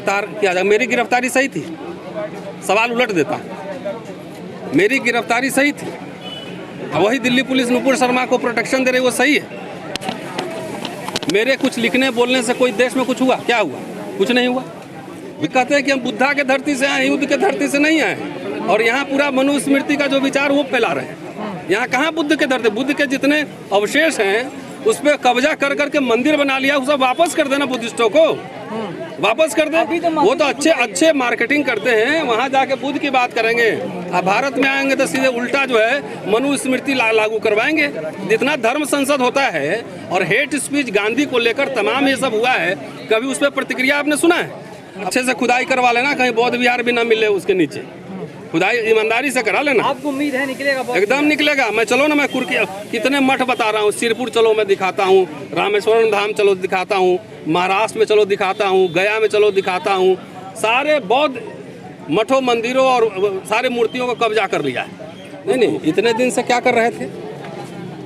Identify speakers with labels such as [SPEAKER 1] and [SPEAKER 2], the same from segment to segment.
[SPEAKER 1] गिरफ्तार किया जाए। मेरी गिरफ्तारी सही थी? सवाल उलट देता, मेरी गिरफ्तारी सही थी? वही दिल्ली पुलिस नुपुर शर्मा को प्रोटेक्शन दे रही, वो सही है? मेरे कुछ लिखने बोलने से कोई देश में कुछ हुआ? क्या हुआ? कुछ नहीं हुआ। वे कहते हैं कि हम बुद्धा के धरती से आए, युद्ध के धरती से नहीं आए, और यहाँ पूरा मनुस्मृति का जो विचार वो फैला रहे हैं। यहाँ कहाँ बुद्ध के धरती? बुद्ध के जितने अवशेष हैं उस पर कब्जा कर करके मंदिर बना लिया, उसे वापस कर देना बुद्धिस्टों को, वापस कर दे। वो तो अच्छे मार्केटिंग करते हैं, वहाँ जाके बुद्ध की बात करेंगे। अब भारत में आएंगे तो सीधे उल्टा जो है मनुस्मृति लागू करवाएंगे। जितना धर्म संसद होता है और हेट स्पीच गांधी को लेकर तमाम ये सब हुआ है, कभी उस पर प्रतिक्रिया आपने सुना है? अच्छे से खुदाई करवा लेना, कहीं बौद्ध विहार भी ना मिले उसके नीचे, खुदाई ईमानदारी से करा लेना।
[SPEAKER 2] आपको उम्मीद है निकलेगा?
[SPEAKER 1] एकदम निकलेगा। मैं चलो ना, मैं कितने मठ बता रहा हूँ। सिरपुर चलो मैं दिखाता हूँ, रामेश्वरम धाम चलो दिखाता हूँ, महाराष्ट्र में चलो दिखाता हूँ, गया में चलो दिखाता हूँ। सारे बौद्ध मठों मंदिरों और सारे मूर्तियों को कब्जा कर लिया है। नहीं, इतने दिन से क्या कर रहे थे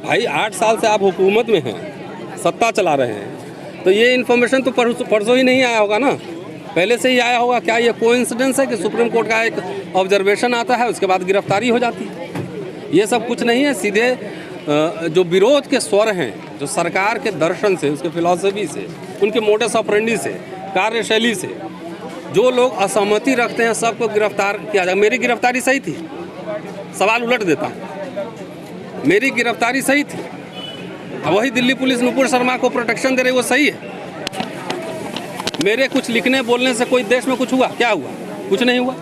[SPEAKER 1] भाई? 8 साल से आप हुकूमत में हैं, सत्ता चला रहे हैं, तो ये इन्फॉर्मेशन तो परसों ही नहीं आया होगा ना, पहले से ही आया होगा। क्या ये कोइंसिडेंस है कि सुप्रीम कोर्ट का एक ऑब्जर्वेशन आता है उसके बाद गिरफ्तारी हो जाती है? ये सब कुछ नहीं है। सीधे जो विरोध के स्वर हैं, जो सरकार के दर्शन से, उसके फिलॉसफी से, उनके मोडस ऑपरेंडी से, कार्यशैली से जो लोग असहमति रखते हैं, सबको गिरफ्तार किया जाए। मेरी गिरफ्तारी सही थी? सवाल उलट देता, मेरी गिरफ्तारी सही थी? वही दिल्ली पुलिस नुपुर शर्मा को प्रोटेक्शन दे रही, वो सही है? मेरे कुछ लिखने बोलने से कोई देश में कुछ हुआ? क्या हुआ? कुछ नहीं हुआ।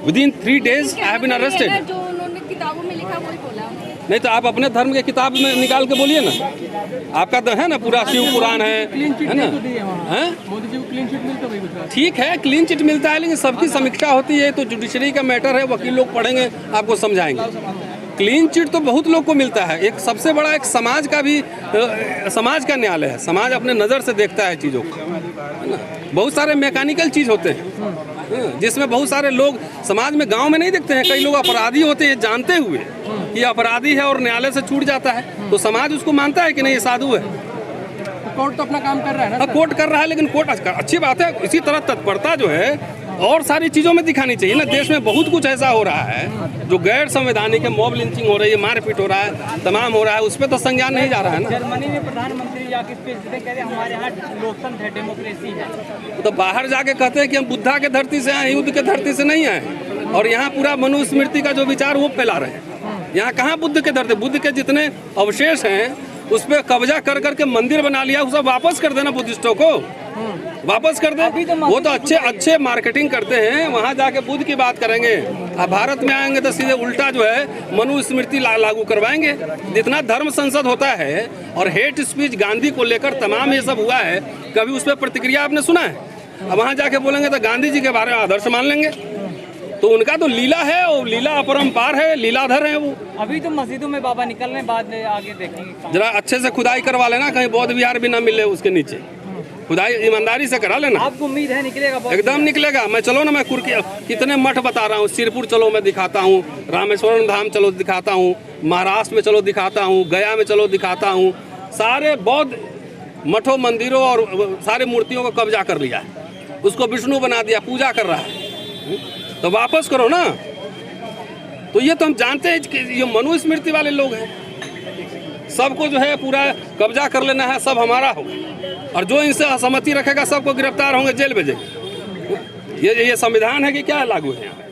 [SPEAKER 1] Within 3 days I have been arrested.
[SPEAKER 3] जो उन्होंने किताबों में लिखा वही बोला।
[SPEAKER 1] नहीं तो आप अपने धर्म के किताब में निकाल के बोलिए ना। आपका तो है ना पूरा शिव पुराण है ना?
[SPEAKER 2] मोदी जी को क्लीन चिट मिलता है?
[SPEAKER 1] ठीक है, क्लीन चिट मिलता है, लेकिन सबकी समीक्षा होती है। तो जुडिशरी का मैटर है, वकील लोग पढ़ेंगे, आपको समझाएंगे। क्लीन चिट तो बहुत लोग को मिलता है। एक सबसे बड़ा एक समाज का भी समाज का न्यायालय है। समाज अपने नज़र से देखता है चीज़ों को, है ना। बहुत सारे मैकेनिकल चीज़ होते हैं जिसमें बहुत सारे लोग समाज में, गांव में नहीं देखते हैं। कई लोग अपराधी होते हैं जानते हुए कि अपराधी है और न्यायालय से छूट जाता है, तो समाज उसको मानता है कि नहीं ये साधु है।
[SPEAKER 2] कोर्ट तो अपना काम कर रहा है ना?
[SPEAKER 1] कोर्ट कर रहा है, लेकिन कोर्ट अच्छी बात है। इसी तरह तत्परता जो है और सारी चीज़ों में दिखानी चाहिए ना। देश में बहुत कुछ ऐसा हो रहा है जो गैर संवैधानिक है, मॉब लिंचिंग हो रही है, मारपीट हो रहा है, तमाम हो रहा है, उस पर तो संज्ञान नहीं जा रहा है ना।
[SPEAKER 2] जर्मनी में प्रधानमंत्री जाके स्पीच देते कह रहे हमारे यहाँ लोकतंत्र है, डेमोक्रेसी है।
[SPEAKER 1] तो बाहर जाके कहते हैं कि हम बुद्धा के धरती से आए, युद्ध के धरती से नहीं आए, और यहाँ पूरा मनुस्मृति का जो विचार वो फैला रहे हैं। यहाँ कहाँ बुद्ध के धरती? बुद्ध के जितने अवशेष हैं उस पर कब्जा कर करके मंदिर बना लिया, उसे वापस कर देना बुद्धिस्टों को, वापस कर दे। वो तो अच्छे मार्केटिंग करते हैं, वहाँ जाके बुद्ध की बात करेंगे। अब भारत में आएंगे तो सीधे उल्टा जो है मनुस्मृति लागू करवाएंगे। जितना धर्म संसद होता है और हेट स्पीच गांधी को लेकर तमाम ये सब हुआ है, कभी उस पर प्रतिक्रिया आपने सुना है? अब वहाँ जाके बोलेंगे तो गांधी जी के बारे में आदर्श मान लेंगे, तो उनका तो लीला है, और लीला अपरंपार है, लीलाधर है वो।
[SPEAKER 2] अभी तो मस्जिदों में बाबा निकल रहे हैं, बाद में आगे देखेंगे।
[SPEAKER 1] जरा अच्छे से खुदाई करवा लेना, कहीं बौद्ध विहार भी ना मिले उसके नीचे, खुदाई ईमानदारी से करा लेना।
[SPEAKER 2] आपको उम्मीद है निकलेगा?
[SPEAKER 1] एकदम निकलेगा। मैं चलो ना, मैं कितने मठ बता रहा हूँ। सिरपुर चलो मैं दिखाता हूँ, रामेश्वरम धाम चलो दिखाता हूँ, महाराष्ट्र में चलो दिखाता हूँ, गया में चलो दिखाता हूँ। सारे बौद्ध मठों मंदिरों और सारे मूर्तियों को कब्जा कर लिया है, उसको विष्णु बना दिया, पूजा कर रहा है, तो वापस करो ना। तो ये तो हम जानते हैं कि ये मनुस्मृति वाले लोग हैं, सबको जो है पूरा कब्जा कर लेना है, सब हमारा हो, और जो इनसे असहमति रखेगा सबको गिरफ्तार होंगे, जेल भेजेंगे। ये संविधान है कि क्या लागू है यहाँ?